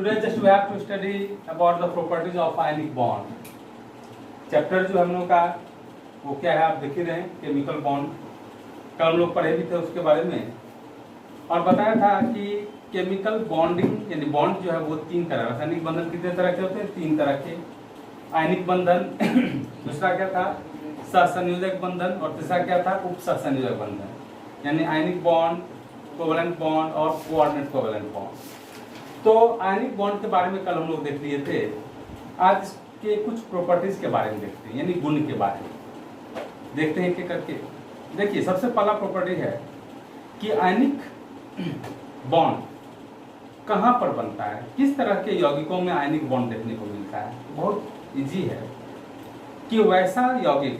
Today just we have to study about the properties of ionic bond. Chapter जो हम लोग का वो क्या है आप देख ही रहे हैं, केमिकल बॉन्ड। कल हम लोग पढ़े भी थे उसके बारे में और बताया था कि केमिकल बॉन्डिंग यानी बॉन्ड जो है वो तीन तरह, रासायनिक बंधन कितने तरह के होते हैं? तीन तरह के। आयनिक बंधन दूसरा क्या था? सहसंयोजक बंधन और तीसरा क्या था? उप सहसंयोजक बंधन। यानी आयनिक बॉन्ड, कोवलेंट बॉन्ड और कोऑर्डिनेट कोवलेंट बॉन्ड। तो आयनिक बॉन्ड के बारे में कल हम लोग देख लिए थे। आज के कुछ प्रॉपर्टीज के बारे में देखते हैं, यानी गुण के बारे में देखते हैं कि करके। देखिए सबसे पहला प्रॉपर्टी है कि आयनिक बॉन्ड कहाँ पर बनता है, किस तरह के यौगिकों में आयनिक बॉन्ड देखने को मिलता है। बहुत इजी है कि वैसा यौगिक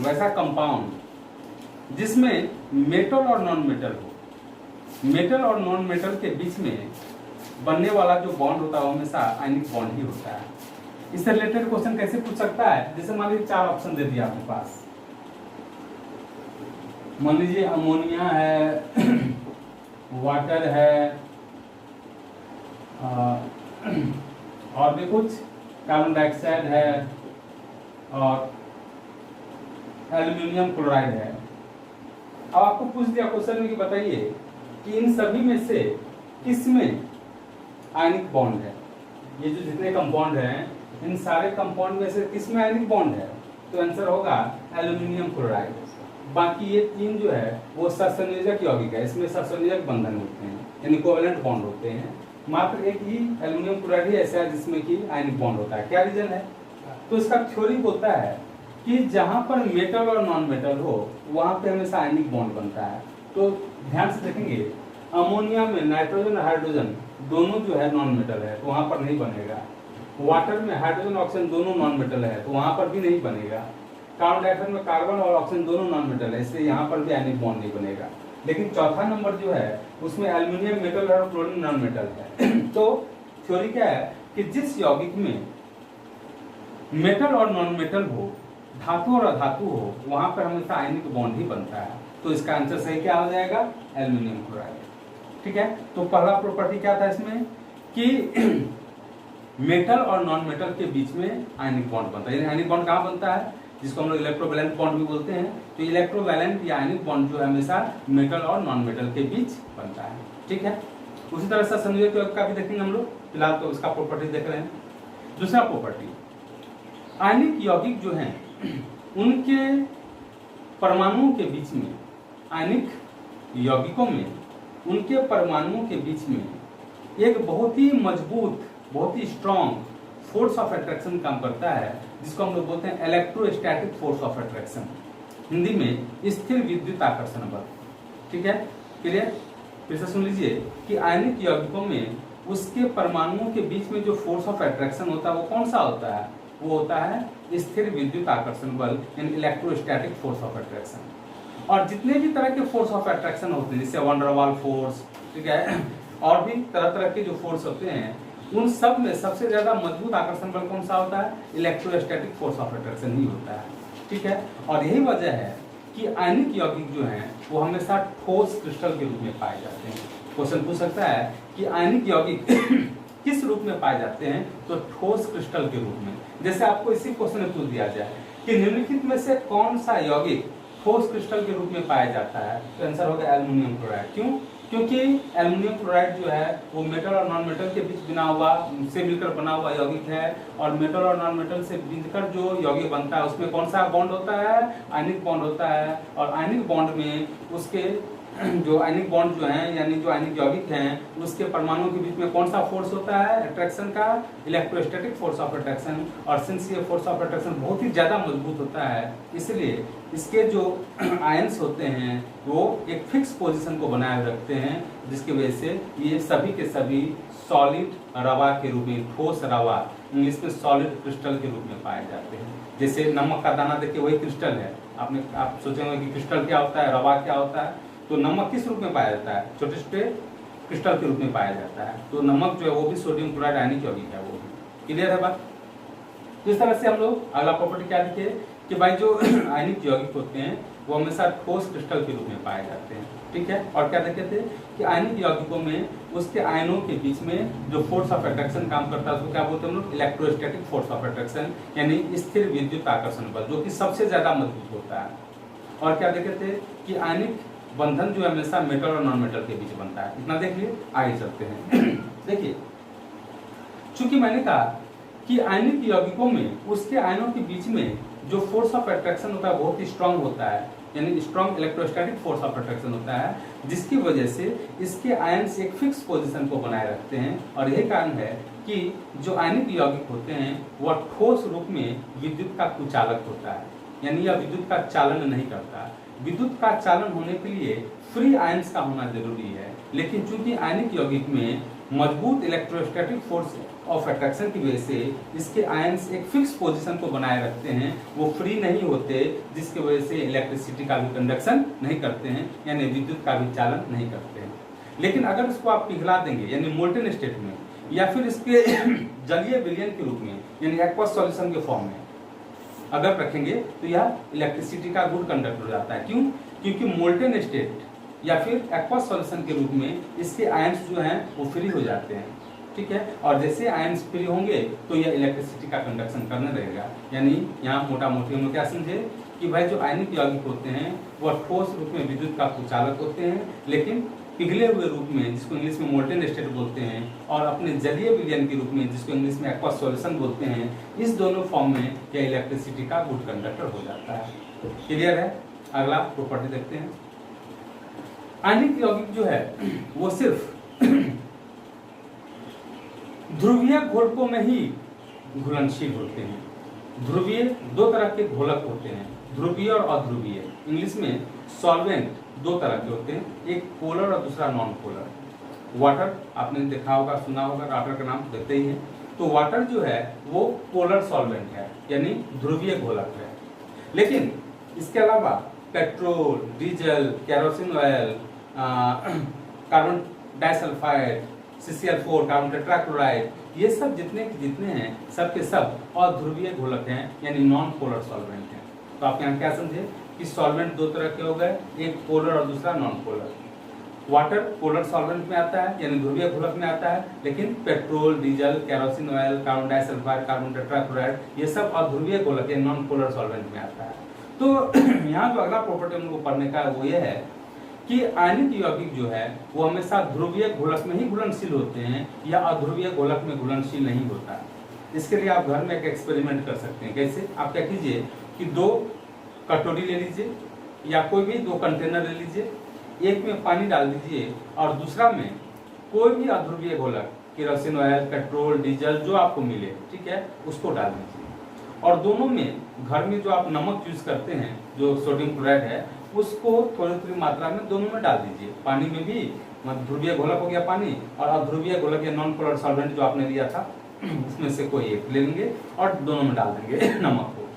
वैसा कंपाउंड जिसमें मेटल और नॉन मेटल हो, मेटल और नॉन मेटल के बीच में बनने वाला जो बॉन्ड होता है वो हमेशा आयनिक बॉन्ड ही होता है। इससे रिलेटेड क्वेश्चन कैसे पूछ सकता है? जैसे मान लीजिए चार ऑप्शन दे दिया आपके पास, मान लीजिए अमोनिया है, वाटर है, और भी कुछ कार्बन डाइऑक्साइड है और एल्यूमिनियम क्लोराइड है। अब आपको पूछ दिया क्वेश्चन में कि बताइए कि इन सभी में से किसमें आयनिक बॉन्ड है। ये जो जितने कंपाउंड हैं इन सारे कंपाउंड में से किसमें आयनिक बॉन्ड है? तो आंसर होगा एल्यूमिनियम क्लोराइड। बाकी ये तीन जो है वो सहसंयोजक यौगिक है, इसमें सहसंयोजक बंधन होते हैं यानी कोवलेंट बॉन्ड होते हैं। मात्र एक ही एल्यूमिनियम क्लोराइड ही ऐसा है जिसमें कि आयनिक बॉन्ड होता है। क्या रीजन है? तो इसका थ्योरी बोलता है कि जहां पर मेटल और नॉन मेटल हो वहां पे हमेशा आयनिक बॉन्ड बनता है। तो ध्यान से देखेंगे अमोनिया में नाइट्रोजन और हाइड्रोजन दोनों जो है नॉन मेटल है तो वहां पर नहीं बनेगा। वाटर में हाइड्रोजन ऑक्सीजन दोनों नॉन मेटल है तो वहां पर भी नहीं बनेगा। कार्बन डाइऑक्साइड में कार्बन और ऑक्सीजन दोनों नॉन मेटल है, इसलिए यहाँ पर भी आयनिक बॉन्ड नहीं बनेगा। लेकिन चौथा नंबर जो है उसमें एल्यूमिनियम मेटल और क्लोरीन नॉन मेटल है। तो थ्योरी क्या है कि जिस यौगिक में मेटल और नॉन मेटल हो, धातु और अधातु हो, वहां पर हमेशा आयनिक बॉन्ड ही बनता है। तो इसका आंसर सही क्या हो जाएगा? Aluminium chloride. ठीक है, तो पहला प्रॉपर्टी क्या था इसमें कि मेटल और नॉन मेटल के बीच में आयनिक बॉन्ड बनता है। आयनिक बॉन्ड कहाँ बनता है? जिसको हम लोग इलेक्ट्रोवैलेंट बॉन्ड भी बोलते हैं। तो इलेक्ट्रोवैलेंट या आयनिक बॉन्ड जो है हमेशा मेटल और नॉन मेटल के बीच बनता है। ठीक है, उसी तरह से संयोजक यौगिक का भी देखेंगे हम लोग। फिलहाल तो इसका प्रॉपर्टी देख रहे हैं। दूसरा प्रॉपर्टी, आयनिक यौगिक जो हैं उनके परमाणुओं के बीच में, आयनिक यौगिकों में उनके परमाणुओं के बीच में एक बहुत ही मजबूत, बहुत ही स्ट्रॉन्ग फोर्स ऑफ अट्रैक्शन काम करता है, जिसको हम लोग बोलते हैं electrostatic force of attraction, Hindi में स्थिर विद्युत आकर्षण बल। ठीक है, क्लियर? फिर से सुन लीजिए कि आयनिक यौगिकों में उसके परमाणुओं के बीच में जो फोर्स ऑफ अट्रैक्शन होता है वो कौन सा होता है? वो होता है स्थिर विद्युत आकर्षण बल यानी इलेक्ट्रोस्टैटिक फोर्स ऑफ अट्रैक्शन। और जितने भी तरह के फोर्स ऑफ अट्रैक्शन होते हैं जैसे वन डर वाल फोर्स, ठीक है, और भी तरह तरह के जो फोर्स होते हैं उन सब में सबसे ज्यादा मजबूत आकर्षण बल कौन सा होता है? इलेक्ट्रोस्टैटिक फोर्स ऑफ अट्रैक्शन ही होता है। ठीक है, और यही वजह है कि आयनिक यौगिक जो हैं वो हमेशा ठोस क्रिस्टल के रूप में पाए जाते हैं। क्वेश्चन पूछ सकता है कि आयनिक यौगिक किस रूप में पाए जाते हैं? तो ठोस क्रिस्टल के रूप में। जैसे आपको इसी क्वेश्चन में पूछ दिया जाए कि निम्नलिखित में से कौन सा यौगिक ठोस क्रिस्टल के रूप में पाया जाता है, तो आंसर होगा एल्यूमिनियम क्लोराइड। क्यों? क्योंकि एल्यूमिनियम क्लोराइड जो है वो मेटल और नॉन मेटल के बीच मिलकर बना हुआ यौगिक है। और मेटल और नॉन मेटल से मिलकर जो यौगिक बनता है उसमें कौन सा बॉन्ड होता है? आयनिक बॉन्ड होता है। और आयनिक बॉन्ड में उसके जो आयनिक बॉन्ड जो है यानी जो आयनिक यौगिक हैं उसके परमाणुओं के बीच में कौन सा फोर्स होता है अट्रैक्शन का? Electrostatic force of attraction. और सिंस ये फोर्स ऑफ अट्रैक्शन बहुत ही ज्यादा मजबूत होता है इसलिए इसके जो आयंस होते हैं वो एक फिक्स पोजीशन को बनाए रखते हैं, जिसकी वजह से ये सभी के सभी सॉलिड रवा के रूप में, ठोस रवा, इंग्लिश में सॉलिड क्रिस्टल के रूप में पाए जाते हैं। जैसे नमक का दाना देखिए वही क्रिस्टल है। आप सोचेंगे कि क्रिस्टल क्या होता है, रवा क्या होता है? तो नमक किस रूप में पाया जाता है? छोटे छोटे क्रिस्टल के रूप में पाया जाता है। तो नमक जो है वो भी सोडियम क्लोराइड आयनिक यौगिक है, वो भी। क्लियर है बात? तो इस तरह से हम लोग अगला प्रॉपर्टी क्या लिखे कि भाई जो आयनिक यौगिक होते हैं वो हमेशा ठोस क्रिस्टल के रूप में पाए जाते हैं, ठीक है। और क्या देखे थे कि आयनिक यौगिकों में उसके आयनों के बीच में जो फोर्स ऑफ अट्रैक्शन काम करता है उसको क्या बोलते हैं हम लोग, इलेक्ट्रोस्टैटिक फोर्स ऑफ अट्रैक्शन, यानी स्थिर विद्युत आकर्षण बल, जो कि सबसे ज्यादा मजबूत होता है। और क्या देखे थे कि आयनिक बंधन जो है हमेशा मेटल और नॉन मेटल के बीच बनता है। इतना देख लिए, आगे चलते हैं। देखिए, चूंकि मैंने कहा कि आयनिक यौगिकों में उसके आयनों के बीच में जो फोर्स ऑफ अट्रैक्शन होता है बहुत ही स्ट्रांग होता है, यानी strong electrostatic force of attraction होता है, जिसकी वजह से इसके आयन्स एक फिक्स पोजीशन को बनाए रखते हैं। और यही कारण है कि जो आयनिक यौगिक होते हैं वह ठोस रूप में विद्युत का कुचालक होता है, यानी यह विद्युत का चालन नहीं करता। विद्युत का चालन होने के लिए फ्री आयंस का होना जरूरी है, लेकिन चूंकि आयनिक यौगिक में मजबूत इलेक्ट्रोस्टैटिक फोर्स ऑफ अट्रैक्शन की वजह से इसके आयंस एक फिक्स पोजीशन को बनाए रखते हैं, वो फ्री नहीं होते, जिसकी वजह से इलेक्ट्रिसिटी का भी कंडक्शन नहीं करते हैं, यानी विद्युत का भी चालन नहीं करते हैं। लेकिन अगर इसको आप पिघला देंगे यानी मोल्टेन स्टेट में, या फिर इसके जलीय विलयन के रूप में यानी एक्वस सॉल्यूशन के फॉर्म में अगर रखेंगे तो यह इलेक्ट्रिसिटी का गुड कंडक्टर हो जाता है। क्यों? क्योंकि मोल्टेन स्टेट या फिर एक्वस सॉल्यूशन के रूप में इसके आयंस जो हैं वो फ्री हो जाते हैं, ठीक है। और जैसे आयंस फ्री होंगे तो यह इलेक्ट्रिसिटी का कंडक्शन करने रहेगा। यानी यहाँ मोटा मोटी हम लोग क्या समझे कि भाई जो आयनिक यौगिक होते हैं वह ठोस रूप में विद्युत का कुचालक होते हैं, लेकिन पिघले हुए रूप में जिसको इंग्लिश में मोल्टेन स्टेट बोलते हैं, और अपने जलीय विलयन के रूप में जिसको इंग्लिश में एक्वस सॉल्यूशन बोलते हैं, इस दोनों फॉर्म में यह इलेक्ट्रिसिटी का गुड कंडक्टर हो जाता है। क्लियर है? अगला प्रॉपर्टी देखते हैं। आयनिक यौगिक जो है वो सिर्फ ध्रुवीय घोलकों में ही घुलनशील होते हैं। ध्रुवीय दो तरह के घोलक होते हैं, ध्रुवीय और अध्रुवीय। इंग्लिश में सॉल्वेंट दो तरह के होते हैं, एक पोलर और दूसरा नॉन पोलर। वाटर आपने देखा होगा, सुना होगा, वाटर का नाम देते ही है। तो वाटर जो है वो पोलर सॉल्वेंट है, यानी ध्रुवीय घोलक है। लेकिन इसके अलावा petrol, diesel, kerosene oil, carbon disulphide, CCl4, carbon tetrachloride, ये सब जितने हैं सब के सब अध्रुवीय घोलक हैं, यानी नॉन पोलर सॉल्वेंट हैं। तो आप यहाँ क्या समझे कि सॉल्वेंट दो तरह के हो गए, एक पोलर और दूसरा non polar. Water polar solvent में आता है, यानी ध्रुवीय घोलक में आता है, लेकिन petrol, diesel, kerosene oil, carbon disulphide, carbon tetrachloride, ये सब अध्रुवीय घोलक है, नॉन पोलर सॉल्वेंट में आता है। तो यहाँ जो अगला प्रॉपर्टी हम लोग को पढ़ने का है वो ये है कि आयनिक यौगिक जो है वो हमेशा ध्रुवीय घोलक में ही घुलनशील होते हैं, या अध्रुवीय घोलक में घुलनशील नहीं होता है। इसके लिए आप घर में एक एक्सपेरिमेंट कर सकते हैं। कैसे? आप क्या कीजिए कि दो कटोरी ले लीजिए या कोई भी दो कंटेनर ले लीजिए, एक में पानी डाल दीजिए और दूसरा में कोई भी अध्रुवीय घोलक, केरोसिन ऑयल, पेट्रोल, डीजल, जो आपको मिले, ठीक है, उसको डाल दीजिए। और दोनों में घर में जो आप नमक यूज करते हैं, जो सोडियम क्लोराइड है, उसको थोड़ी थोड़ी मात्रा में दोनों में डाल दीजिए। पानी में भी ध्रुवीय घोलक हो गया पानी, और अध्रुवीय घोलक या नॉन पोलर सॉल्वेंट जो आपने लिया था उसमें से कोई एक ले लेंगे और दोनों में डाल देंगे नमक को।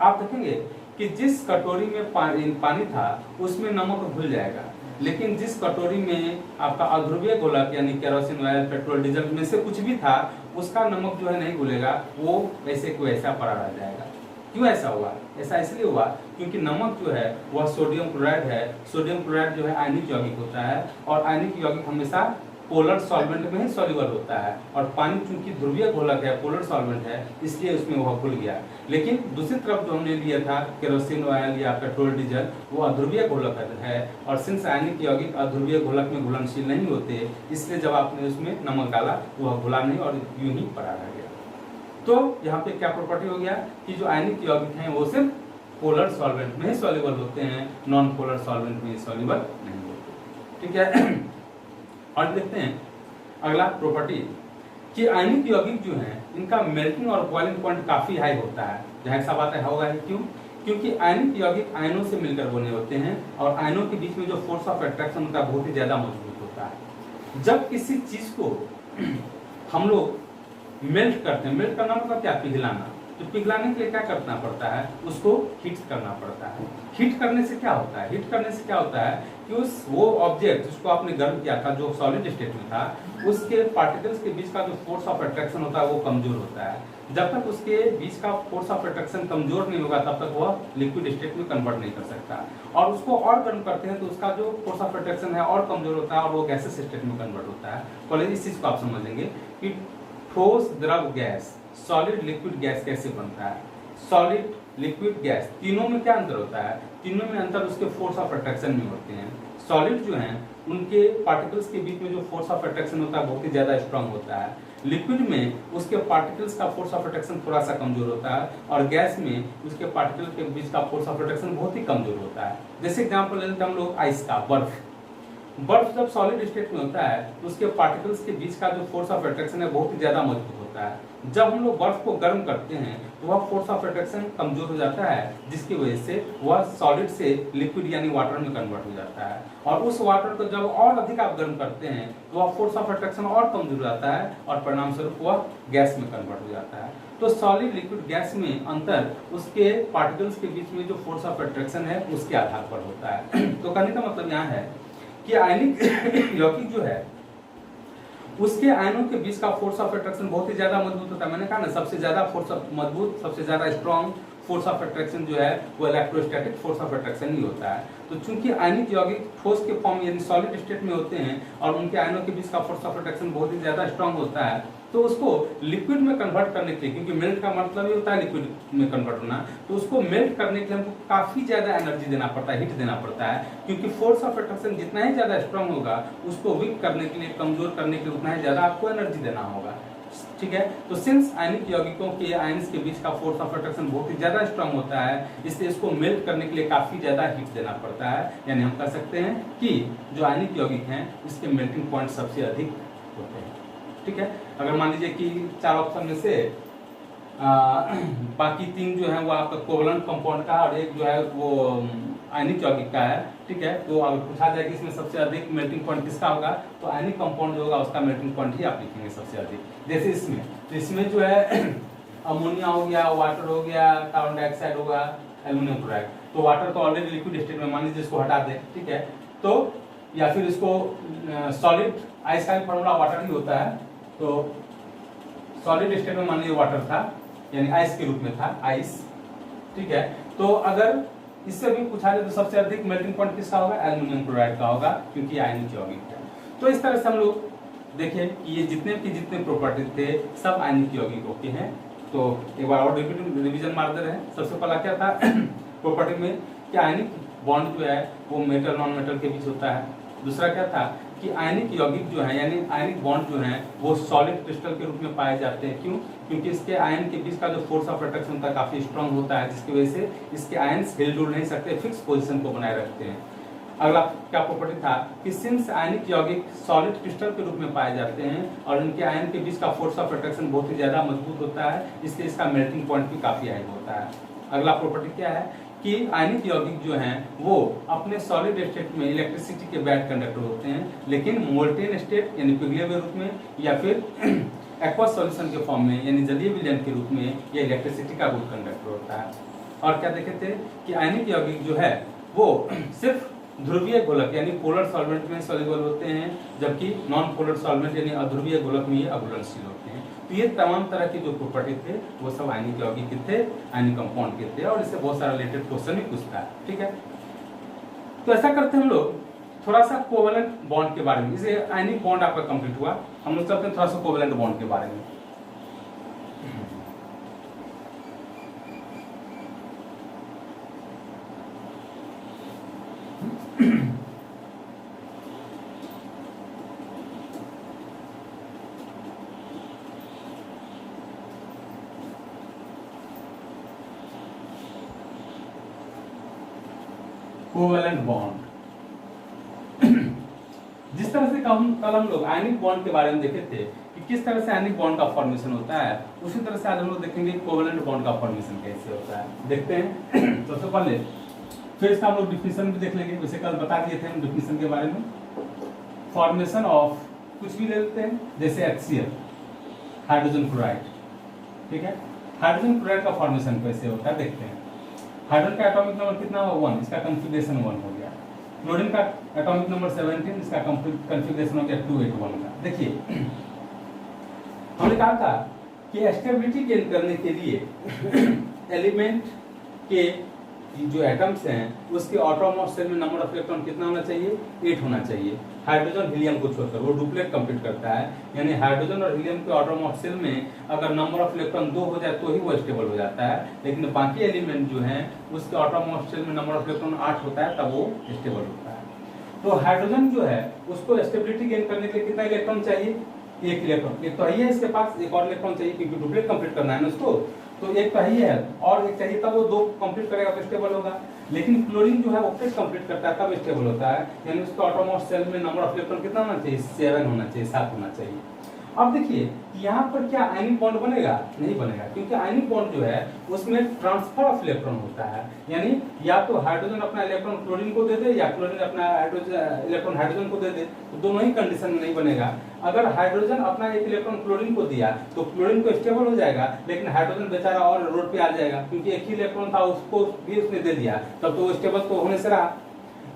आप देखेंगे कि जिस कटोरी में पानी था उसमें नमक घुल जाएगा, लेकिन जिस कटोरी में आपका अध्रुवीय घोलक यानी केरोसिन ऑयल, पेट्रोल, डीजल में से कुछ भी था, उसका नमक जो है नहीं घुलेगा, वो वैसे को वैसा पड़ा रह जाएगा। क्यों ऐसा हुआ? ऐसा इसलिए हुआ क्योंकि नमक जो है वह सोडियम क्लोराइड है। सोडियम क्लोराइड जो है आयनिक यौगिक होता है, और आयनिक यौगिक हमेशा पोलर सॉल्वेंट में ही सॉल्युबल होता है, और पानी चूंकि ध्रुवीय घोलक है, पोलर सॉल्वेंट है, इसलिए उसमें वह घुल गया। लेकिन दूसरी तरफ जो हमने लिया था केरोसिन ऑयल या पेट्रोल, डीजल, वो अध्रुवीय घोलक है, और सिंस आयनिक यौगिक अध्रुवीय घोलक में घुलनशील नहीं होते, इसलिए जब आपने उसमें नमक डाला वह घुला नहीं और यूं ही पड़ा रह गया। तो यहाँ पे क्या प्रॉपर्टी हो गया कि जो आयनिक यौगिक हैं वो सिर्फ पोलर सॉल्वेंट में ही सॉल्युबल होते हैं, नॉन पोलर सॉल्वेंट में सॉल्युबल नहीं होते, ठीक है। और देखते हैं अगला प्रॉपर्टी कि आयनिक यौगिक जो हैं इनका मेल्टिंग और बॉइलिंग पॉइंट काफी हाई होता है। जाहिर सा बात है होगा ही, क्यों? क्योंकि आयनिक यौगिक आयनों से मिलकर बने होते हैं, और आयनों के बीच में जो फोर्स ऑफ अट्रैक्शन उनका बहुत ही ज्यादा मजबूत होता है। जब किसी चीज को हम लोग मेल्ट करते हैं, मेल्ट करना मतलब क्या? पिघलाना। तो पिघलाने के लिए क्या करना पड़ता है, उसको हीट करना पड़ता है। हीट करने से क्या होता है, हीट करने से क्या होता है कि उस वो ऑब्जेक्ट जिसको आपने गर्म किया था, जो सॉलिड स्टेट में था, उसके पार्टिकल्स के बीच का जो फोर्स ऑफ अट्रैक्शन होता है वो कमजोर होता है। जब तक उसके बीच का फोर्स ऑफ अट्रैक्शन कमजोर नहीं होगा तब तक वह लिक्विड स्टेट में कन्वर्ट नहीं कर सकता, और उसको और गर्म करते हैं तो उसका जो फोर्स ऑफ अट्रैक्शन है और कमजोर होता है और वो गैसेस स्टेट में कन्वर्ट होता है। पहले इस चीज को आप समझेंगे कि ठोस, द्रव, गैस, सॉलिड, लिक्विड, गैस कैसे बनता है। सॉलिड, लिक्विड, गैस, तीनों में क्या अंतर होता है, तीनों में अंतर उसके फोर्स ऑफ अट्रैक्शन में होते हैं। सॉलिड जो है उनके पार्टिकल्स के बीच में जो फोर्स ऑफ अट्रैक्शन होता है बहुत ही ज्यादा स्ट्रांग होता है। लिक्विड में उसके पार्टिकल्स का फोर्स ऑफ अट्रैक्शन थोड़ा सा कमजोर होता है, और गैस में उसके पार्टिकल के बीच का फोर्स ऑफ अट्रैक्शन बहुत ही कमजोर होता है। जैसे एग्जांपल लेते हैं हम लोग आइस का, बर्फ जब सॉलिड स्टेट में होता है तो उसके पार्टिकल्स के बीच का जो फोर्स ऑफ अट्रैक्शन है बहुत ही ज्यादा मजबूत होता है। जब हम लोग बर्फ को गर्म करते हैं तो वह फोर्स ऑफ अट्रैक्शन कमजोर हो जाता है, जिसकी वजह से वह सॉलिड से लिक्विड यानी वाटर में कन्वर्ट हो जाता है। और उस वाटर को जब और अधिक आप गर्म करते हैं तो वह फोर्स ऑफ अट्रैक्शन और कमजोर हो जाता है और परिणाम स्वरूप वह गैस में कन्वर्ट हो जाता है। तो सॉलिड, लिक्विड, गैस में अंतर उसके पार्टिकल्स के बीच में जो फोर्स ऑफ अट्रैक्शन है उसके आधार पर होता है। तो कहने का मतलब यहाँ है कि आयनिक यौगिक जो है उसके आयनों के बीच का फोर्स ऑफ अट्रैक्शन बहुत ही ज्यादा मजबूत होता है। मैंने कहा ना, सबसे ज्यादा फोर्स ऑफ मजबूत, सबसे ज्यादा स्ट्रॉन्ग फोर्स ऑफ अट्रैक्शन जो है वो इलेक्ट्रोस्टैटिक फोर्स ऑफ अट्रैक्शन ही होता है। तो चूंकि आयनिक यौगिक ठोस के फॉर्म यानी सॉलिड स्टेट में होते हैं और उनके आयनों के बीच का फोर्स ऑफ अट्रैक्शन बहुत ही ज्यादा स्ट्रॉन्ग होता है, तो उसको लिक्विड में कन्वर्ट करने के लिए, क्योंकि मेल्ट का मतलब ही होता है लिक्विड में कन्वर्ट होना, तो उसको मेल्ट करने के लिए हमको काफी ज्यादा एनर्जी देना पड़ता है, हीट देना पड़ता है। क्योंकि फोर्स ऑफ अट्रैक्शन जितना ही ज्यादा स्ट्रॉन्ग होगा उसको वीक करने के लिए, कमजोर करने के लिए उतना ही ज्यादा आपको एनर्जी देना होगा। ठीक है, तो सिंस आयनिक यौगिकों के आयन्स के बीच का फोर्स ऑफ अट्रैक्शन बहुत ही ज्यादा स्ट्रांग होता है, इसलिए इसको मेल्ट करने के लिए काफी ज्यादा हीट देना पड़ता है। यानी हम कह सकते हैं कि जो आयनिक यौगिक हैं इसके मेल्टिंग पॉइंट सबसे अधिक होते हैं। ठीक है, अगर मान लीजिए कि 4 ऑप्शन में से बाकी 3 जो है वो आपका कोवलेंट कंपाउंड का और एक जो है वो आयनिक यौगिक का है। ठीक है, तो अगर पूछा जाए कि इसमें सबसे अधिक मेल्टिंग पॉइंट किसका होगा, तो आयनिक कंपाउंड जो होगा उसका मेल्टिंग पॉइंट ही आप लिखेंगे सबसे अधिक। जैसे इसमें, तो इसमें जो है अमोनिया हो गया, वाटर हो गया, कार्बन डाइऑक्साइड होगा, एल्युमिनियम क्लोराइड। तो वाटर तो ऑलरेडी लिक्विड स्टेट में, मान लीजिए इसको हटा दें, ठीक है, तो या फिर इसको सॉलिड, आइस का फॉर्मूला वाटर ही होता है, तो सॉलिड स्टेट में मान लीजिए वाटर था यानी आइस के रूप में था, आइस। ठीक है, तो अगर इससे भी पूछा जाए तो सबसे अधिक मेल्टिंग पॉइंट किसका होगा, एल्युमिनियम क्लोराइड का होगा, क्योंकि आयनिक यौगिक है। तो इस तरह से हम लोग देखें कि ये जितने प्रॉपर्टी थे सब आयनिक यौगिकों के हैं। तो एक बार और रिवीजन मार दे रहे हैं। सबसे पहला क्या था प्रॉपर्टी में कि आयनिक बॉन्ड जो है वो मेटल नॉन मेटल के बीच होता है। दूसरा क्या था कि आयनिक यौगिक जो है यानी आयनिक बॉन्ड जो है वो सॉलिड क्रिस्टल के रूप में पाए जाते हैं। क्यों? क्योंकि इसके आयन के बीच का जो फोर्स ऑफ अट्रैक्शन होता है काफी स्ट्रांग होता है, जिसकी वजह से इसके आयन्स हिल डुल नहीं सकते, फिक्स पोजीशन को बनाए रखते हैं। अगला क्या प्रॉपर्टी था कि सिंस आयनिक यौगिक सॉलिड क्रिस्टल के रूप में पाए जाते हैं और इनके आयन के बीच का फोर्स ऑफ अट्रैक्शन बहुत ही ज्यादा मजबूत होता है, इसलिए इसका मेल्टिंग पॉइंट भी काफी हाई होता है। अगला प्रॉपर्टी क्या है कि आयनिक यौगिक जो हैं वो अपने सॉलिड स्टेट में इलेक्ट्रिसिटी के बैड कंडक्टर होते हैं, लेकिन मोल्टेन स्टेट यानी पिघले हुए रूप में या फिर एक्वस सॉल्यूशन के फॉर्म में यानी जलीय विलयन के रूप में ये इलेक्ट्रिसिटी का गुड कंडक्टर होता है। और क्या देखे थे कि आयनिक यौगिक जो है वो सिर्फ ध्रुवीय गोलक यानी पोलर सॉल्वेंट में सॉल्युबल होते हैं, जबकि नॉन पोलर सॉल्वेंट यानी अध्रुवीय गोलक में ये अघुलनशील होते हैं। तो ये तमाम तरह के जो प्रॉपर्टी थे वो सब आयनिक यौगिक के थे, आयनिक कंपाउंड के थे, और इससे बहुत सारा रिलेटेड क्वेश्चन भी पूछता है। ठीक है, तो ऐसा करते हैं हम लोग थोड़ा सा कोवलेंट बॉन्ड के बारे में। इसे आयनिक बॉन्ड आपका कंप्लीट हुआ, हम लोग चलते हैं थोड़ा सा कोवलेंट बॉन्ड के बारे में। कोवलेंट बॉन्ड जिस तरह से कल हम लोग आयनिक बॉन्ड के बारे में देखे थे कि किस तरह से आयनिक बॉन्ड का फॉर्मेशन होता है, उसी तरह से आज हम लोग देखेंगे कोवलेंट बॉन्ड का फॉर्मेशन कैसे होता है। देखते हैं। सबसे पहले फिर इसका हम लोग डिफिनेशन भी देख लेंगे, वैसे कल बता दिए थे हम डिफिनेशन के बारे में। फॉर्मेशन ऑफ कुछ भी ले लेते हैं, जैसे HCl हाइड्रोजन क्लोराइड। ठीक है, हाइड्रोजन क्लोराइड का फॉर्मेशन कैसे होता है देखते हैं। हाइड्रोजन का एटॉमिक नंबर कितना हुआ 1, इसका कॉन्फ़िगरेशन 1 हो गया। क्लोरीन का एटॉमिक नंबर 17, इसका कॉन्फ़िगरेशन हो गया 281 का। देखिए हमने कहा था कि स्टेबिलिटी गेन करने के लिए एलिमेंट के जो एटम्स हैं उसके ऑटोमॉस शेल में नंबर ऑफ इलेक्ट्रॉन कितना होना चाहिए, 8 होना चाहिए। हाइड्रोजन हीलियम को छोड़कर वो डुप्लेट कंप्लीट करता है, यानी हाइड्रोजन और हीलियम के ऑटोमॉस शेल में अगर नंबर ऑफ इलेक्ट्रॉन 2 हो जाए तो ही वो स्टेबल हो जाता है, लेकिन बाकी एलिमेंट जो हैं उसके ऑटोमॉस शेल में नंबर ऑफ इलेक्ट्रॉन 8 होता है तब वो स्टेबल होता है। तो हाइड्रोजन जो है उसको स्टेबिलिटी गेन करने के लिए कितना इलेक्ट्रॉन चाहिए, 1 इलेक्ट्रॉन। एक तो है इसके पास, एक और इलेक्ट्रॉन चाहिए क्योंकि डुप्लेट कंप्लीट करना है ना उसको, तो एक तो है और एक चाहिए तब वो 2 कंप्लीट करेगा तो स्टेबल होगा। लेकिन क्लोरीन जो है ऑक्टेट कंप्लीट करता है तब स्टेबल होता है, यानी उसके ऑटोमॉस शेल में नंबर ऑफ इलेक्ट्रॉन कितना होना चाहिए, 7 होना चाहिए, 7 होना चाहिए। अब देखिए यहाँ पर क्या आयनिक बॉन्ड बनेगा, नहीं बनेगा, क्योंकि आयनिक बॉन्ड जो है उसमें ट्रांसफर ऑफ इलेक्ट्रॉन होता है, यानी या तो हाइड्रोजन अपना इलेक्ट्रॉन क्लोरीन को दे दे या क्लोरीन अपना इलेक्ट्रॉन हाइड्रोजन को दे दे, तो दोनों ही कंडीशन में नहीं बनेगा। अगर हाइड्रोजन अपना एक इलेक्ट्रॉन क्लोरीन को दिया तो क्लोरीन को स्टेबल हो जाएगा, लेकिन हाइड्रोजन बेचारा और रोड पे आ जाएगा क्योंकि एक ही इलेक्ट्रॉन था उसको भी उसने दे दिया, तब तो वो स्टेबल तो होने से रहा।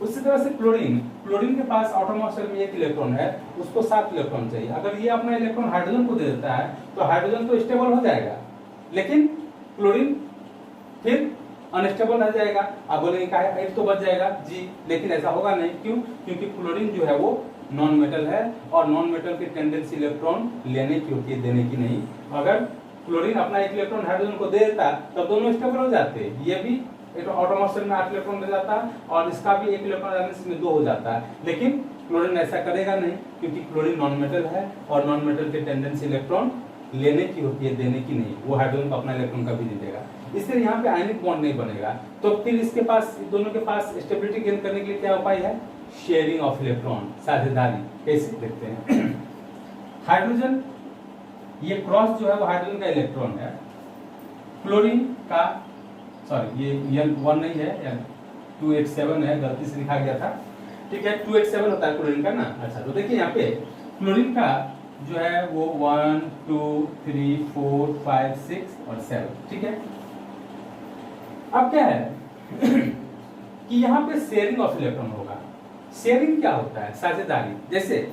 उसी तरह से क्लोरीन के पास ऑटोमॉस शेल में 1 इलेक्ट्रॉन है, उसको 7 इलेक्ट्रॉन चाहिए। अगर ये अपना इलेक्ट्रॉन हाइड्रोजन को दे देता है तो हाइड्रोजन तो स्टेबल हो जाएगा, लेकिन क्लोरीन फिर अनस्टेबल रह जाएगा। आप बोलेंगे क्या है, 8 तो बच जाएगा जी, लेकिन ऐसा होगा नहीं। क्यों? क्योंकि क्लोरीन जो है वो नॉन मेटल है और नॉन मेटल की टेंडेंसी इलेक्ट्रॉन लेने की होती है, देने की नहीं। अगर क्लोरीन अपना 1 इलेक्ट्रॉन हाइड्रोजन को दे देता तब दोनों स्टेबल हो जाते, ये भी ऑटोमॉस शेल में 8 इलेक्ट्रॉन दे जाता और इसका भी 1 इलेक्ट्रॉन डालने से 2 हो जाता है, लेकिन क्लोरीन ऐसा करेगा नहीं क्योंकि क्लोरीन नॉन मेटल है और नॉन मेटल की टेंडेंसी इलेक्ट्रॉन लेने की होती है, देने की नहीं। वो हाइड्रोजन को अपना इलेक्ट्रॉन कभी नहीं देगा, इसलिए यहाँ पे आयनिक बॉन्ड नहीं बनेगा। तो फिर इसके पास, दोनों के पास स्टेबिलिटी गेन करने के लिए क्या उपाय है, शेयरिंग ऑफ इलेक्ट्रॉन, साझेदारी। कैसे देखते हैं, हाइड्रोजन ये क्रॉस जो है वो हाइड्रोजन का इलेक्ट्रॉन है, क्लोरीन का, सॉरी ये 1 नहीं है, 287 है, गलती से लिखा गया था, ठीक है, 287 होता है क्लोरीन का ना। अच्छा तो देखिए यहाँ पे क्लोरीन का जो है वो 1 2 3 4 5 6 और 7, ठीक है। अब क्या है कि यहाँ पे शेयरिंग ऑफ इलेक्ट्रॉन होगा। शेयरिंग क्या होता है, साझेदारी। जैसे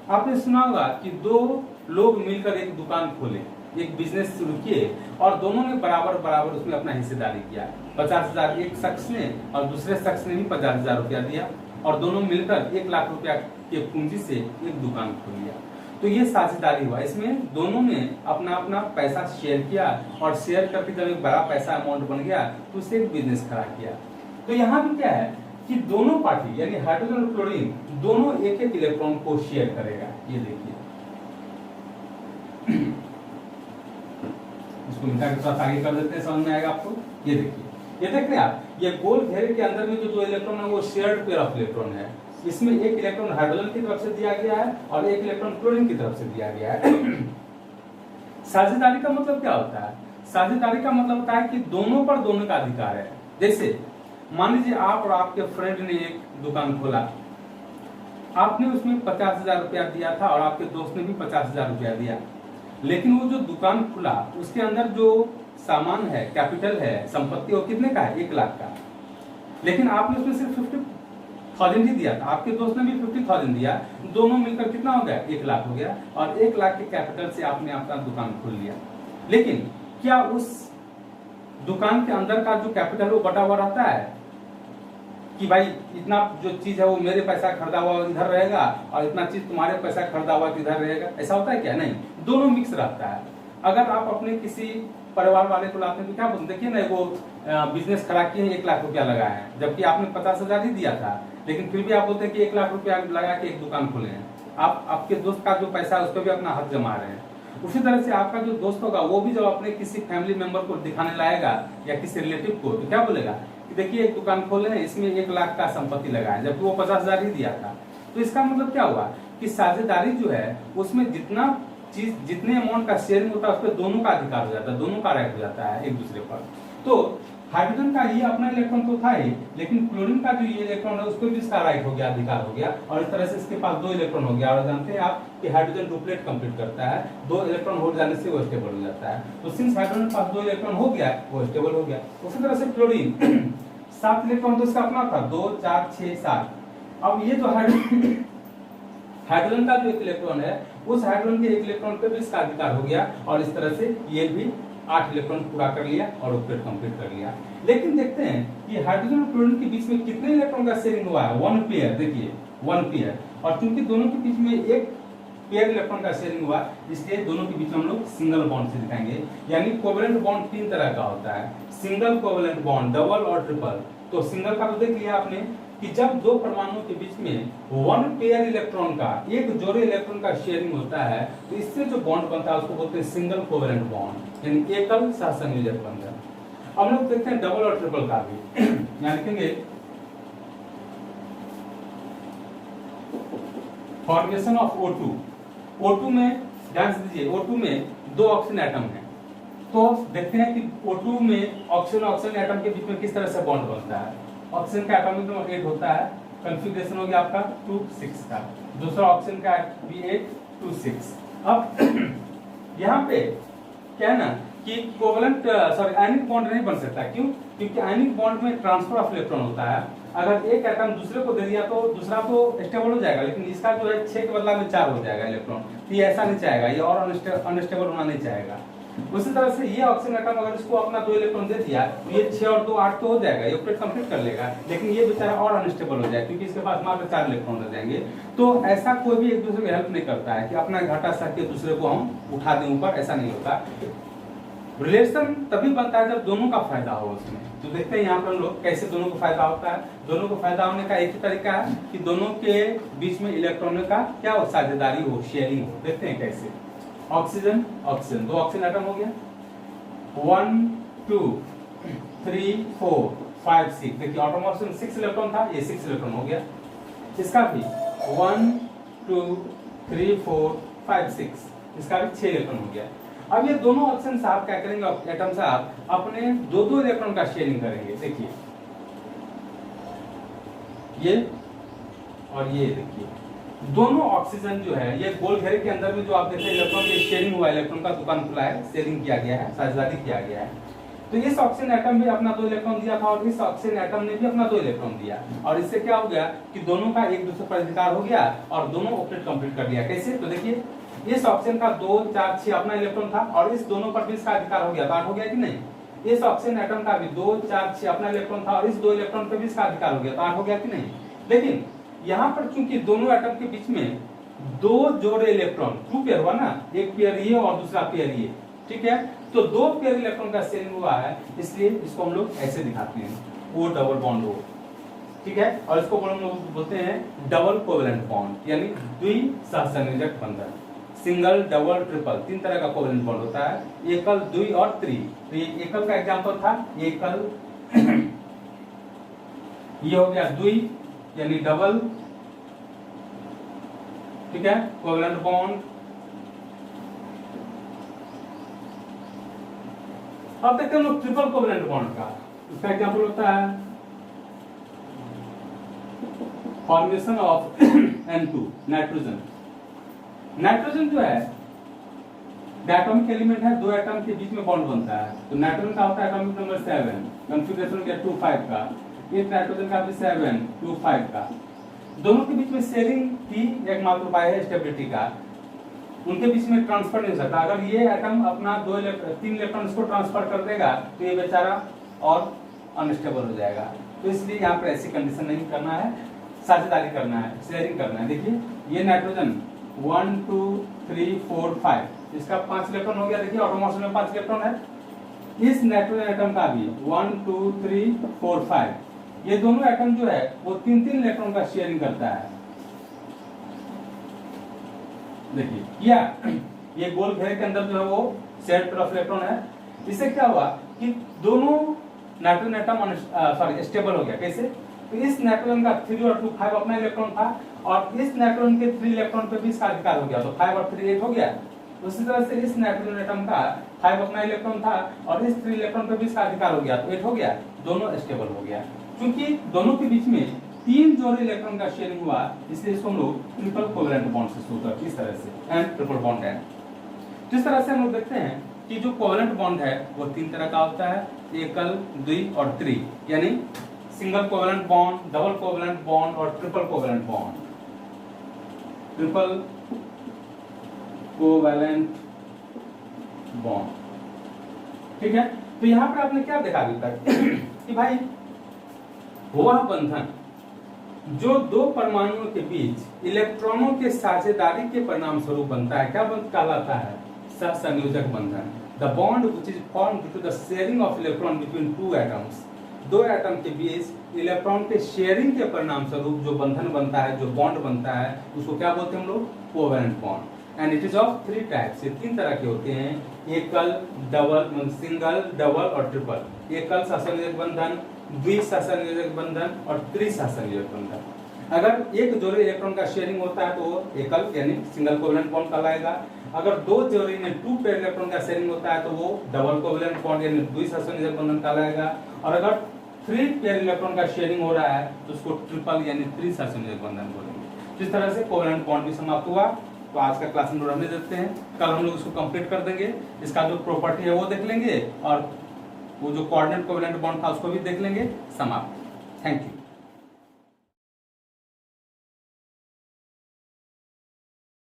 आपने सुना होगा कि 2 लोग मिलकर एक दुकान खोले, एक बिजनेस शुरू किए और दोनों ने बराबर बराबर उसमें अपना हिस्सेदारी किया। 50,000 एक शख्स ने और दूसरे शख्स ने भी 50,000 रुपया दिया और दोनों मिलकर 1 लाख रुपया के पूंजी से एक दुकान खोल लिया। तो ये साझेदारी हुआ, इसमें दोनों ने अपना अपना पैसा शेयर किया और शेयर करके जब एक बड़ा पैसा अमाउंट बन गया तो उससे एक बिजनेस खड़ा किया। तो यहाँ भी क्या है कि दोनों पार्टी यानी हाइड्रोजन और क्लोरीन दोनों एक एक इलेक्ट्रॉन को शेयर करेगा। ये देखिए इसको मिटा के थोड़ा आगे कर देते हैं, समझ में आएगा आपको। ये देखिए, ये देख रहे हैं आप, ये गोल घेरे के अंदर में जो 2 इलेक्ट्रॉन है वो शेयर्ड पेयर ऑफ इलेक्ट्रॉन है। इसमें 1 इलेक्ट्रॉन हाइड्रोजन की तरफ से दिया गया है और 1 इलेक्ट्रॉन क्लोरीन की तरफ से दिया गया है। साझेदारी का मतलब क्या होता है, साझेदारी का मतलब होता है कि दोनों पर दोनों का अधिकार है। जैसे मान लीजिए आप और आपके फ्रेंड ने एक दुकान खोला, आपने उसमें 50,000 रुपया दिया था और आपके दोस्त ने भी 50,000 रुपया दिया, लेकिन वो जो दुकान खुला उसके अंदर जो सामान है, कैपिटल है, संपत्ति, वो कितने का है, 1 लाख का। लेकिन आपने उसमें सिर्फ 50,000 ही दिया था, आपके दोस्त ने भी 50,000 दिया, दोनों मिलकर कितना हो गया, 1 लाख हो गया और 1 लाख के कैपिटल से आपने अपना दुकान खोल लिया। लेकिन क्या उस दुकान के अंदर का जो कैपिटल वो बटा हुआ रहता है कि भाई इतना जो चीज है वो मेरे पैसा खरीदा हुआ इधर रहेगा और इतना चीज तुम्हारे पैसा खरीदा हुआ इधर रहेगा, ऐसा होता है क्या? नहीं, दोनों मिक्स रहता है। अगर आप अपने किसी परिवार वाले को लाते हैं तो क्या बोलते, देखिए ना वो बिजनेस खड़ा किए 1 लाख रुपया लगाया है, जबकि आपने 50,000 ही दिया था, लेकिन फिर भी आप बोलते हैं कि 1 लाख रुपया लगा के एक दुकान खोले हैं। आप आपके दोस्त का जो पैसा है उस पर भी अपना हक जमा रहे हैं। उसी तरह से आपका जो दोस्त होगा वो भी जब अपने किसी फैमिली मेंबर को दिखाने लाएगा या किसी रिलेटिव को, तो क्या बोलेगा कि देखिए एक दुकान खोले हैं, इसमें 1 लाख का संपत्ति लगा है, जबकि वो 50,000 ही दिया था। तो इसका मतलब क्या हुआ कि साझेदारी जो है उसमें जितना चीज, जितने अमाउंट का शेयरिंग होता है उस पर दोनों का अधिकार हो जाता है, दोनों का राइट हो जाता है एक दूसरे पर। तो हाइड्रोजन का ये अपना इलेक्ट्रॉन तो था ही, लेकिन क्लोरीन का जो ये इलेक्ट्रॉन है उसको भी इसका राइट हो गया, अधिकार हो गया, और इस तरह से इसके पास 2 इलेक्ट्रॉन हो गया। और जानते हैं आप कि हाइड्रोजन डुप्लेट कंप्लीट करता है, 2 इलेक्ट्रॉन हो जाने से वो स्टेबल हो जाता है। तो सिंस हाइड्रोजन के पास 2 इलेक्ट्रॉन हो गया, वो स्टेबल हो गया। उसी तरह से क्लोरीन 7 इलेक्ट्रॉन तो इसका अपना था, 2 4 6 7। अब ये जो हाइड्रोजन का जो एक इलेक्ट्रॉन है, उस हाइड्रोजन के एक इलेक्ट्रॉन पे भी इसका अधिकार हो गया, और इस तरह से ये भी 8 इलेक्ट्रॉन पूरा कर लिया और ऑक्टेट कंप्लीट कर लिया। लेकिन देखते हैं कि हाइड्रोजन और क्लोरीन के बीच में कितने इलेक्ट्रॉन का शेयरिंग हुआ है, 1 पेयर। देखिए 1 पेयर, और चूंकि दोनों के बीच में एक पेयर इलेक्ट्रॉन का शेयरिंग हुआ, इसलिए दोनों के बीच में हम लोग सिंगल बॉन्ड से दिखाएंगे। यानी कोवेलेंट बॉन्ड 3 तरह का होता है, सिंगल कोवेलेंट बॉन्ड, डबल और ट्रिपल। तो सिंगल का तो देख लिया आपने कि जब 2 परमाणुओं के बीच में 1 पेयर इलेक्ट्रॉन का, एक जोड़े इलेक्ट्रॉन का शेयरिंग होता है, तो इससे जो बॉन्ड बनता है उसको बोलते हैं सिंगल कोवेलेंट बॉन्ड, यानी एकल सहसंयोजक बंधन। अब लोग देखते हैं डबल और ट्रिपल का भी। यहाँ लिखेंगे फॉर्मेशन ऑफ O2। O2 में ध्यान से दीजिए, O2 में 2 ऑक्सीजन एटम है। तो देखते हैं कि O2 में ऑक्सीजन ऑक्सीजन एटम के बीच में किस तरह से बॉन्ड बनता है। ऑक्सीजन का एटॉमिक नंबर 8 होता है, कॉन्फ़िगरेशन हो गया आपका 2 6 का। दूसरा ऑक्सीजन का भी 8 2 6। अब यहाँ पे क्या है ना कि कोवेलेंट आयनिक बॉन्ड नहीं बन सकता। क्यों? क्योंकि आयनिक बॉन्ड में ट्रांसफर ऑफ इलेक्ट्रॉन होता है। अगर एक एटम दूसरे को दे दिया तो दूसरा तो स्टेबल हो जाएगा, लेकिन इसका जो है 6 के बदला में 4 हो जाएगा इलेक्ट्रॉन। तो ये ऐसा नहीं चाहेगा, ये और अनस्टेबल होना नहीं चाहेगा। उसी तरह से ये ऑक्सीजन एटम अगर इसको अपना 2 इलेक्ट्रॉन दे दिया तो ये 6 और 2 8 तो हो जाएगा, ये ऑक्टेट कंप्लीट कर लेगा, लेकिन ये बेचारा और अनस्टेबल हो जाएगा क्योंकि इसके पास मात्र 4 इलेक्ट्रॉन रह जाएंगे। तो ऐसा कोई भी एक दूसरे को हेल्प नहीं करता है कि अपना घाटा सह के दूसरे को हम उठा दें ऊपर, ऐसा नहीं होता। रिलेशन तभी बनता है जब दोनों का फायदा हो उसमें। तो देखते हैं यहाँ पर हम लोग कैसे दोनों को फायदा होता है। दोनों को फायदा होने का एक ही तरीका है कि दोनों के बीच में इलेक्ट्रॉनों का क्या हो, साझेदारी हो, शेयरिंग हो। देखते हैं कैसे। ऑक्सीजन ऑक्सीजन, 2 ऑक्सीजन एटम हो गया, 1 2 3 4 5 6। देखिए ऑटोम ऑक्सीजन 6 इलेक्ट्रॉन था, ये 6 इलेक्ट्रॉन हो गया। इसका भी 1 2 3 4 5 6, इसका भी 6 इलेक्ट्रॉन हो गया। अब ये दोनों ऑक्सीजन साहब क्या करेंगे, एटम साहब अपने 2-2 इलेक्ट्रॉन का शेयरिंग करेंगे। देखिए ये और ये, देखिए दोनों ऑक्सीजन जो है ये गोल घेरे के अंदर में जो आप देखते हैं इलेक्ट्रॉन ये शेयरिंग हुआ, इलेक्ट्रॉन का दुकान खुला है, शेयरिंग किया गया है, साझेदारी किया गया है। तो इस ऑक्सीजन एटम भी अपना 2 इलेक्ट्रॉन दिया था और इस ऑक्सीजन एटम ने भी अपना 2 इलेक्ट्रॉन दिया, और इससे क्या हो गया कि दोनों का एक दूसरे पर अधिकार हो गया और दोनों ऑक्टेट कंप्लीट कर लिया। कैसे? तो देखिए इस ऑक्सीजन का 2 4 6 अपना इलेक्ट्रॉन था और इस दोनों पर भी इसका अधिकार हो गया, तो 8 हो गया कि नहीं। इस ऑक्सीजन एटम का भी 2 4 6 अपना इलेक्ट्रॉन था और इस 2 इलेक्ट्रॉन पर भी इसका अधिकार हो गया, तो 8 हो गया कि नहीं। लेकिन यहाँ पर चूंकि दोनों एटम के बीच में 2 जोड़े इलेक्ट्रॉन, 2 पेयर हुआ ना, एक पेयर ये और दूसरा पेयर ये, ठीक है। तो 2 पेयर इलेक्ट्रॉन का शेयरिंग हुआ है, इसलिए इसको हम लोग ऐसे दिखाते हैं, O डबल बॉन्ड O, ठीक है। और इसको हम लोग बोलते हैं डबल कोवेलेंट बॉन्ड, यानी द्विसहसंयोजक बंधन। सिंगल डबल ट्रिपल 3 तरह का कोवेलेंट बॉन्ड होता है, एकल द्वि और त्रि। तो ये एकल का एग्जांपल था एकल ये हो गया द्वि यानी डबल, ठीक है, कोवेलेंट बॉन्ड। अब देखते हैं लोग ट्रिपल कोवेलेंट बॉन्ड का, इसका एग्जांपल होता है formation of N2 nitrogen. Nitrogen जो है डायटोमिक एलिमेंट है, 2 एटम के बीच में बॉन्ड बनता है। तो नाइट्रोजन का होता है एटॉमिक नंबर 7, कॉन्फ़िगरेशन हो गया 2 5 का। इस नाइट्रोजन का भी 7 2 5 का। दोनों के बीच में शेयरिंग की एकमात्र उपाय है स्टेबिलिटी का, उनके बीच में ट्रांसफर नहीं हो सकता। अगर ये एटम अपना 3 इलेक्ट्रॉन इसको ट्रांसफर कर देगा तो ये बेचारा और अनस्टेबल हो जाएगा। तो इसलिए यहाँ पर ऐसी कंडीशन नहीं करना है, साझेदारी करना है, शेयरिंग करना है। देखिए ये नाइट्रोजन 1 2 3 4 5, इसका 5 इलेक्ट्रॉन हो गया। देखिए ऑटोमॉस में 5 इलेक्ट्रॉन है। इस नाइट्रोजन एटम का भी 1 2 3 4 5, ये दोनों एटम जो है वो 3-3 इलेक्ट्रॉन का शेयरिंग करता है। देखिए क्या ये गोल घेरे के अंदर जो है वो शेयर्ड तरफ इलेक्ट्रॉन है। इससे क्या हुआ कि दोनों नाइट्रोजन एटम स्टेबल हो गया। कैसे? तो इस नाइट्रोजन का 3 और 2 5 अपना इलेक्ट्रॉन था और इस नाइट्रोजन के 3 इलेक्ट्रॉन पे भी इसका अधिकार हो गया, तो 5 और 3 8 हो गया। उसी तरह से इस नाइट्रोजन एटम का 5 अपना इलेक्ट्रॉन था और इस 3 इलेक्ट्रॉन पे भी इसका अधिकार हो गया, तो 8 हो गया, दोनों स्टेबल हो गया। क्योंकि दोनों के बीच में 3 जोड़े इलेक्ट्रॉन का शेयरिंग हुआ, इसलिए इसको हम लोग ट्रिपल कोवेलेंट बॉन्ड से शुरू करते हैं इस तरह से, एंड ट्रिपल बॉन्ड है। जिस तरह से हम लोग देखते हैं कि जो कोवेलेंट बॉन्ड है वो 3 तरह का होता है, एकल, द्वि और त्रि, यानी single covalent bond, double covalent bond और triple covalent bond. Triple covalent bond, ठीक है। तो यहां पर आपने क्या देखा अभी तक कि भाई वह बंधन जो दो परमाणुओं के बीच इलेक्ट्रॉनों के साझेदारी के परिणाम स्वरूप बनता है, क्या कहलाता है? सहसंयोजक बंधन। The bond which is formed due to the sharing of electron between two atoms, दो एटम के बीच इलेक्ट्रॉन के शेयरिंग के परिणाम स्वरूप जो बंधन बनता है, जो बॉन्ड बनता है, उसको क्या बोलते हैं हम लोग? Covalent bond. And it is of 3 types, ये 3 तरह के होते हैं, एकल, डबल, सिंगल, डबल और ट्रिपल। एकल सहसंयोजक बंधन, द्विसहसंयोजक बंधन और त्रिसहसंयोजक बंधन। अगर एक जोड़े इलेक्ट्रॉन का शेयरिंग होता है तो वो एकल यानी सिंगल कोवेलेंट बॉन्ड कहलाएगा। अगर दो जोड़े में 2 पेयर इलेक्ट्रॉन का शेयरिंग होता है तो वो डबल कोवेलेंट बॉन्ड यानी द्विसहसंयोजक बंधन कहलाएगा। और अगर 3 पेयर इलेक्ट्रॉन का शेयरिंग हो रहा है तो उसको ट्रिपल यानी त्रिसहसंयोजक बंधन बोलेंगे। जिस तरह से कोवेलेंट बॉन्ड भी समाप्त हुआ, तो आज का क्लास हम लोग रहने देते हैं, कल हम लोग इसको कंप्लीट कर देंगे, इसका जो प्रॉपर्टी है वो देख लेंगे और वो जो कोऑर्डिनेट कोवेलेंट बॉन्ड था उसको भी देख लेंगे। समाप्त। Thank you.